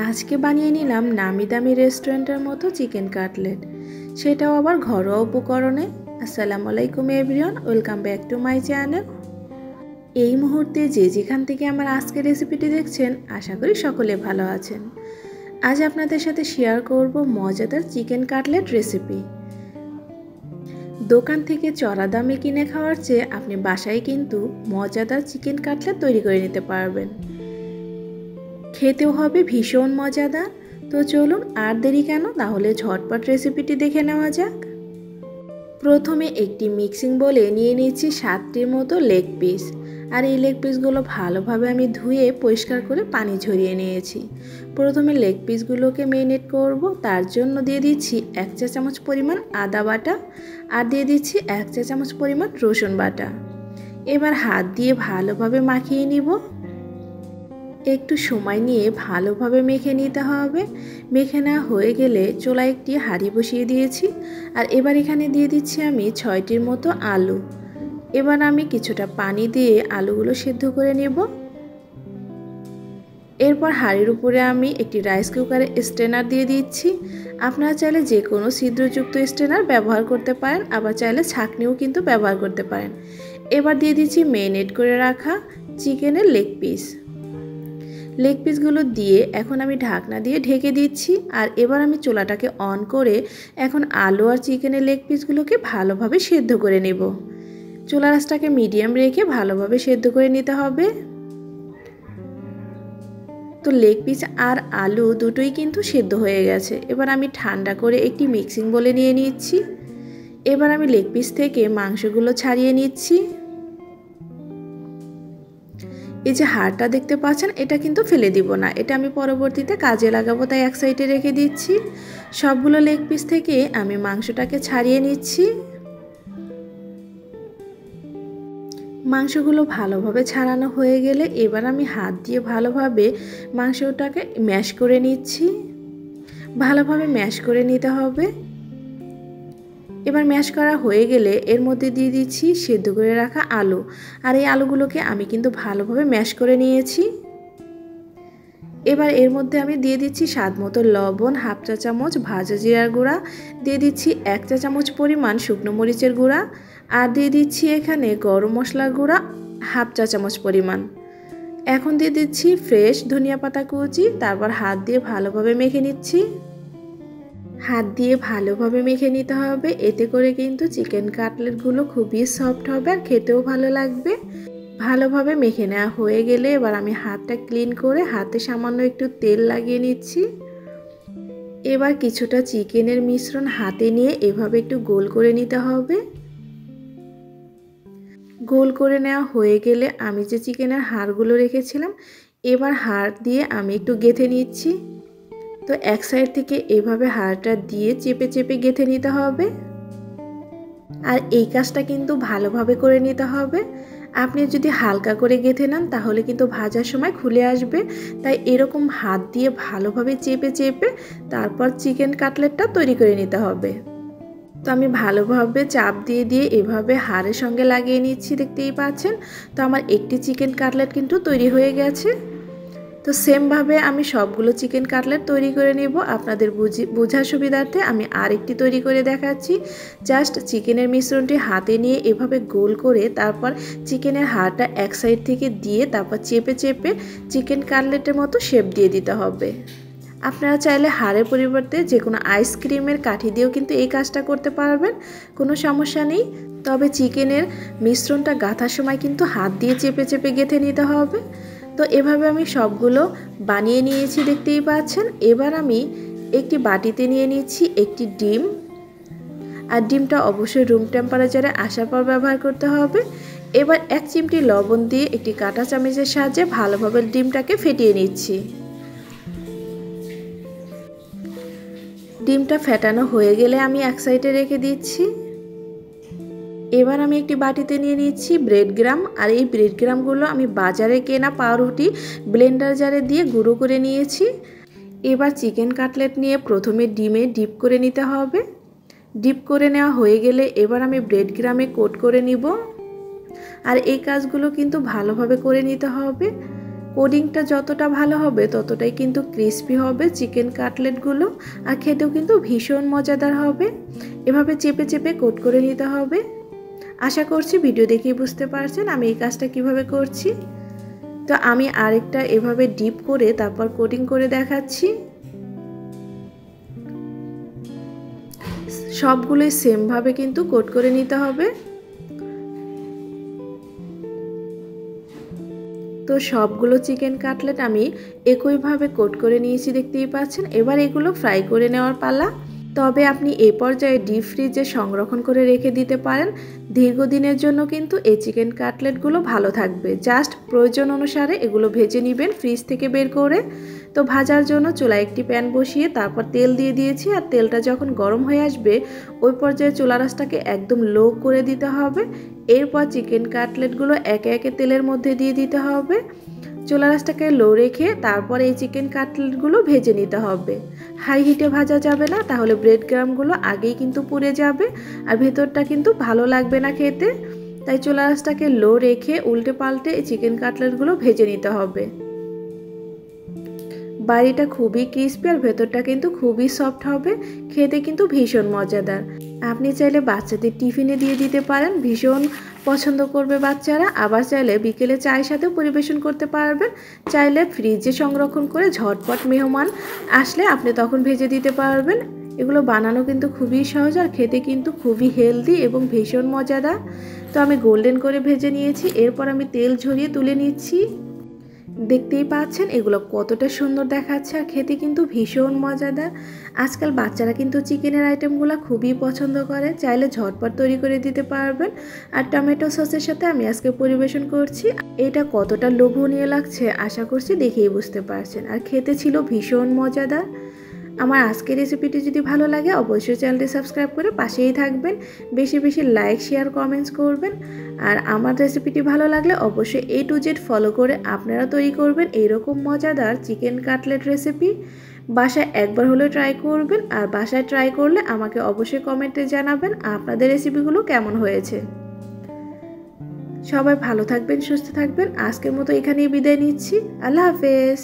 আজকে বানিয়ে নিলাম নামি দামি রেস্টুরেন্টের মতো চিকেন কাটলেট, সেটাও আবার ঘরোয়া উপকরণে। আসসালামু আলাইকুম everyone, welcome back to my channel. এই মুহূর্তে যে যেখান থেকে আমার আজকের রেসিপিটি দেখছেন, আশা করি সকলে ভালো আছেন। আজ আপনাদের সাথে শেয়ার করব মজাদার চিকেন কাটলেট রেসিপি। দোকান থেকে চড়া দামে কিনে খাওয়ার চেয়ে আপনি বাসায় কিন্তু মজাদার চিকেন কাটলেট তৈরি করে নিতে পারবেন। খেতেও হবে ভীষণ মজাদার। তো চলুন আর দেরি কেন, তাহলে ঝটপট রেসিপিটি দেখে নেওয়া যাক। প্রথমে একটি মিক্সিং বোলে নিয়ে নিচ্ছি 7টির মতো লেগ পিস। আর এই লেগ পিসগুলো ভালোভাবে আমি ধুয়ে পরিষ্কার করে পানি ঝরিয়ে নিয়েছি। প্রথমে লেগ পিসগুলোকে মেরিনেট করব, তার জন্য দিয়ে দিচ্ছি 1 চা চামচ পরিমাণ আদা বাটা আর দিয়ে দিচ্ছি 1 চা চামচ পরিমাণ রসুন বাটা। এবার হাত দিয়ে ভালোভাবে মাখিয়ে নিব। একটু সময় নিয়ে ভালোভাবে মেখে নিতে হবে। মেখে নেওয়া হয়ে গেলে চুলায় একটি হাঁড়ি বসিয়ে দিয়েছি। আর এবার এখানে দিয়ে দিচ্ছি আমি 6টির মতো আলু। এবার আমি কিছুটা পানি দিয়ে আলুগুলো সেদ্ধ করে নেব। এরপর হাঁড়ির উপরে আমি একটি রাইস কুকারে স্ট্রেনার দিয়ে দিচ্ছি। আপনারা চাইলে যে কোনো ছিদ্রযুক্ত স্ট্রেনার ব্যবহার করতে পারেন, আবার চাইলে ছাঁকনিও কিন্তু ব্যবহার করতে পারেন। এবার দিয়ে দিচ্ছি মেরিনেট করে রাখা চিকেনের লেগ পিসগুলো দিয়ে এখন আমি ঢাকনা দিয়ে ঢেকে দিচ্ছি। আর এবার আমি চুলাটাকে অন করে এখন আলু আর চিকেনের লেগ পিসগুলোকে ভালোভাবে সেদ্ধ করে নেব। চুলার আঁচটাকে মিডিয়াম রেখে ভালোভাবে সেদ্ধ করে নিতে হবে। তো লেগ পিস আর আলু দুটোই কিন্তু সেদ্ধ হয়ে গেছে। এবার আমি ঠান্ডা করে একটি মিক্সিং বোলে নিয়ে নিচ্ছি। এবার আমি লেগ পিস থেকে মাংসগুলো ছাড়িয়ে নিচ্ছি। এই যে হাড়টা দেখতে পাচ্ছেন, এটা কিন্তু ফেলে দিব না, এটা আমি পরবর্তীতে কাজে লাগাবো, তাই এক সাইডে রেখে দিচ্ছি। সবগুলো লেগ পিস থেকে আমি মাংসটাকে ছাড়িয়ে নিচ্ছি। মাংসগুলো ভালোভাবে ছাড়ানো হয়ে গেলে এবার আমি হাত দিয়ে ভালোভাবে মাংসটাকে ম্যাশ করে নিচ্ছি। ভালোভাবে ম্যাশ করে নিতে হবে। এবার ম্যাশ করা হয়ে গেলে এর মধ্যে দিয়ে দিচ্ছি সেদ্ধ করে রাখা আলু। আর এই আলুগুলোকে আমি কিন্তু ভালোভাবে ম্যাশ করে নিয়েছি। এবার এর মধ্যে আমি দিয়ে দিচ্ছি স্বাদ মতো লবণ, 1/2 চা চামচ ভাজা জিরার গুঁড়া, দিয়ে দিচ্ছি 1 চা চামচ পরিমাণ শুকনো মরিচের গুঁড়া, আর দিয়ে দিচ্ছি এখানে গরম মশলার গুঁড়া 1/2 চা চামচ পরিমাণ। এখন দিয়ে দিচ্ছি ফ্রেশ ধনিয়া পাতা কুচি। তারপর হাত দিয়ে ভালোভাবে মেখে নিচ্ছি। হাত দিয়ে ভালোভাবে মেখে নিতে হবে, এতে করে কিন্তু চিকেন কাটলেটগুলো খুবই সফট হবে আর খেতেও ভালো লাগবে। ভালোভাবে মেখে নেওয়া হয়ে গেলে এবার আমি হাতটা ক্লিন করে হাতে সামান্য একটু তেল লাগিয়ে নিচ্ছি। এবার কিছুটা চিকেনের মিশ্রণ হাতে নিয়ে এভাবে একটু গোল করে নিতে হবে। গোল করে নেওয়া হয়ে গেলে আমি যে চিকেনের হাড়গুলো রেখেছিলাম, এবার হাড় দিয়ে আমি একটু গেঁথে নিচ্ছি। তো এক সাইড থেকে এভাবে হাড়টা দিয়ে চেপে চেপে গেঁথে নিতে হবে। আর এই কাজটা কিন্তু ভালোভাবে করে নিতে হবে। আপনি যদি হালকা করে গেঁথে নেন তাহলে কিন্তু ভাজার সময় খুলে আসবে, তাই এরকম হাত দিয়ে ভালোভাবে চেপে চেপে তারপর চিকেন কাটলেটটা তৈরি করে নিতে হবে। তো আমি ভালোভাবে চাপ দিয়ে দিয়ে এভাবে হাড়ের সঙ্গে লাগিয়ে নিচ্ছি, দেখতেই পাচ্ছেন। তো আমার একটি চিকেন কাটলেট কিন্তু তৈরি হয়ে গেছে। তো সেমভাবে আমি সবগুলো চিকেন কাটলেট তৈরি করে নেব। আপনাদের বোঝার সুবিধার্থে আমি আরেকটি তৈরি করে দেখাচ্ছি। জাস্ট চিকেনের মিশ্রণটি হাতে নিয়ে এভাবে গোল করে তারপর চিকেনের হাড়টা এক সাইড থেকে দিয়ে তারপর চেপে চেপে চিকেন কাটলেটের মতো শেপ দিয়ে দিতে হবে। আপনারা চাইলে হাড়ের পরিবর্তে যে কোনো আইসক্রিমের কাঠি দিয়েও কিন্তু এই কাজটা করতে পারবেন, কোনো সমস্যা নেই। তবে চিকেনের মিশ্রণটা গাঁথার সময় কিন্তু হাত দিয়ে চেপে চেপে গেঁথে নিতে হবে। তো এভাবে আমি সবগুলো বানিয়ে নিয়েছি, দেখতেই পাচ্ছেন। এবার আমি একটি বাটিতে নিয়ে নিচ্ছি একটি ডিম। আর ডিমটা অবশ্যই রুম টেম্পারেচারে আসার পর ব্যবহার করতে হবে। এবার 1 চিমটি লবণ দিয়ে একটি কাঁটা চামচের সাহায্যে ভালোভাবে ডিমটাকে ফেটিয়ে নিচ্ছি। ডিমটা ফেটানো হয়ে গেলে আমি এক সাইডে রেখে দিচ্ছি। এবার আমি একটি বাটিতে নিয়ে নিচ্ছি ব্রেড গ্রাম। আর এই ব্রেড গ্রামগুলো আমি বাজারে কেনা পাউরুটি ব্লেন্ডার জারে দিয়ে গুঁড়ো করে নিয়েছি। এবার চিকেন কাটলেট নিয়ে প্রথমে ডিমে ডিপ করে নিতে হবে। ডিপ করে নেওয়া হয়ে গেলে এবার আমি ব্রেড গ্রামে কোট করে নিব। আর এই কাজগুলো কিন্তু ভালোভাবে করে নিতে হবে। কোটিংটা যতটা ভালো হবে ততটাই কিন্তু ক্রিস্পি হবে চিকেন কাটলেটগুলো, আর খেতেও কিন্তু ভীষণ মজাদার হবে। এভাবে চেপে চেপে কোট করে নিতে হবে। আশা করছি ভিডিও দেখেই বুঝতে পারছেন আমি এই কাজটা কিভাবে করছি। তো আমি আরেকটা এভাবে ডিপ করে তারপর কোটিং করে দেখাচ্ছি। সবগুলোই সেমভাবে কিন্তু কোট করে নিতে হবে। তো সবগুলো চিকেন কাটলেট আমি একইভাবে কোট করে নিয়েছি, দেখতেই পাচ্ছেন। এবার এগুলো ফ্রাই করে নেওয়ার পালা। তবে আপনি এই পর্যায়ে ডিপ ফ্রিজে সংরক্ষণ করে রেখে দিতে পারেন। দীর্ঘদিনের জন্য কিন্তু এই চিকেন কাটলেটগুলো ভালো থাকবে। জাস্ট প্রয়োজন অনুসারে এগুলো ভেজে নেবেন ফ্রিজ থেকে বের করে। তো ভাজার জন্য চুলায় একটি প্যান বসিয়ে তারপর তেল দিয়ে দিয়েছি, আর তেলটা যখন গরম হয়ে আসবে ওই পর্যায়ে চুলার আঁচটাকে একদম লো করে দিতে হবে। এরপর চিকেন কাটলেটগুলো একে একে তেলের মধ্যে দিয়ে দিতে হবে। চুলার আঁচটাকে লো রেখে তারপর এই চিকেন কাটলেটগুলো ভেজে নিতে হবে। হাই হিটে ভাজা যাবে না, তাহলে ব্রেড ক্রাম্বগুলো আগেই কিন্তু পুড়ে যাবে আর ভেতরটা কিন্তু ভালো লাগবে না খেতে। তাই চুলার আঁচটাকে লো রেখে উল্টে পাল্টে এই চিকেন কাটলেটগুলো ভেজে নিতে হবে। বাইরেটা খুবই ক্রিস্পি আর ভেতরটা কিন্তু খুবই সফট হবে, খেতে কিন্তু ভীষণ মজাদার। আপনি চাইলে বাচ্চাদের টিফিনে দিয়ে দিতে পারেন, ভীষণ পছন্দ করবে বাচ্চারা। আবার চাইলে বিকেলে চায়ের সাথেও পরিবেশন করতে পারবেন। চাইলে ফ্রিজে সংরক্ষণ করে ঝটপট মেহমান আসলে আপনি তখন ভেজে দিতে পারবেন। এগুলো বানানো কিন্তু খুবই সহজ আর খেতে কিন্তু খুবই হেলদি এবং ভীষণ মজাদার। তো আমি গোল্ডেন করে ভেজে নিয়েছি, এরপর আমি তেল ঝরিয়ে তুলে নিচ্ছি। দেখতেই পাচ্ছেন এগুলো কতটা সুন্দর দেখাচ্ছে আর খেতে কিন্তু ভীষণ মজাদার। আজকাল বাচ্চারা কিন্তু চিকেনের আইটেমগুলো খুবই পছন্দ করে, চাইলে ঝটপট তৈরি করে দিতে পারবেন। আর টমেটো সসের সাথে আমি আজকে পরিবেশন করছি। এটা কতটা লোভনীয় লাগছে আশা করছি দেখেই বুঝতে পারছেন, আর খেতে ছিল ভীষণ মজাদার। আমার আজকের রেসিপিটি যদি ভালো লাগে অবশ্যই চ্যানেলটি সাবস্ক্রাইব করে পাশেই থাকবেন। বেশি বেশি লাইক শেয়ার কমেন্টস করবেন। আর আমার রেসিপিটি ভালো লাগলে অবশ্যই A to Z ফলো করে আপনারা তৈরি করবেন এইরকম মজাদার চিকেন কাটলেট রেসিপি। বাসায় একবার হলেও ট্রাই করবেন, আর বাসায় ট্রাই করলে আমাকে অবশ্যই কমেন্টে জানাবেন আপনাদের রেসিপিগুলো কেমন হয়েছে। সবাই ভালো থাকবেন, সুস্থ থাকবেন। আজকের মতো এখানেই বিদায় নিচ্ছি। আল্লাহ হাফেজ।